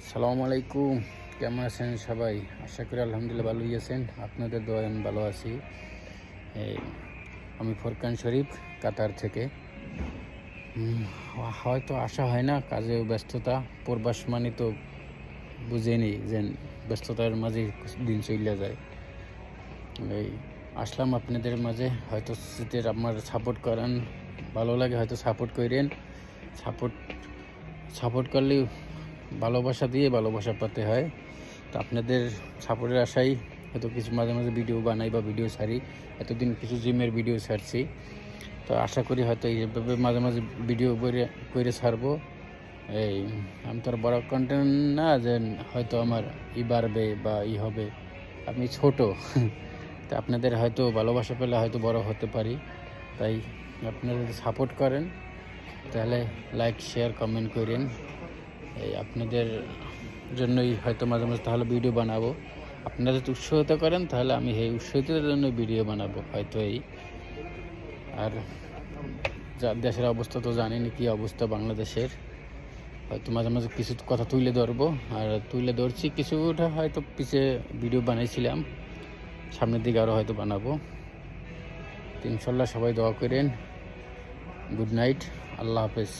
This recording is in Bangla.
আসসালামু আলাইকুম, কেমন আছেন সবাই? আশা করি আলহামদুলিল্লাহ ভালোই আছেন। আপনাদের দোয়ায় আমি ভালো আছি। এই আমি ফোরকান শরীফ, কাতার থেকে। হয়তো আসা হয় না, কাজে ব্যস্ততা। প্রবাস মানে তো বুঝেনি যে ব্যস্ততার মাঝে দিন চলে যায়। এই আসলাম আপনাদের মাঝে, হয়তো শীতের আমার সাপোর্ট করেন, ভালো লাগে হয়তো সাপোর্ট করেন। সাপোর্ট সাপোর্ট করলেই ভালোবাসা দিয়ে ভালোবাসা পেতে হয়। তো আপনাদের সাপোর্টের আশাই হয়তো কিছু মাঝে মাঝে ভিডিও বানাই বা ভিডিও ছাড়ি। এতদিন কিছু জিমের ভিডিও ছাড়ছি, তো আশা করি হয়তো এইভাবে মাঝে মাঝে ভিডিও করে ছাড়বো। এই আমি তো আর বড় কন্টেন্ট না যে হয়তো আমার বাড়বে বা হবে। আমি ছোট তো আপনাদের হয়তো ভালোবাসা পেলে হয়তো বড় হতে পারি। তাই আপনারা যদি সাপোর্ট করেন তাহলে লাইক শেয়ার কমেন্ট করেন। এই আপনাদের জন্যই হয়তো মাঝে মাঝে তাহলে ভিডিও বানাবো। আপনারা যদি উৎসাহিত করেন তাহলে আমি এই উৎসাহিতের জন্য ভিডিও বানাবো হয়তো। আর দেশের অবস্থা তো জানেনি, কী অবস্থা বাংলাদেশের। হয়তো মাঝে মাঝে কিছু কথা তুলে ধরবো, আর তুলে ধরছি কিছুটা, হয়তো পিছে ভিডিও বানাইছিলাম, সামনের দিকে আরও হয়তো বানাবো। ইনশাল্লাহ সবাই দোয়া করেন। গুড নাইট, আল্লাহ হাফেজ।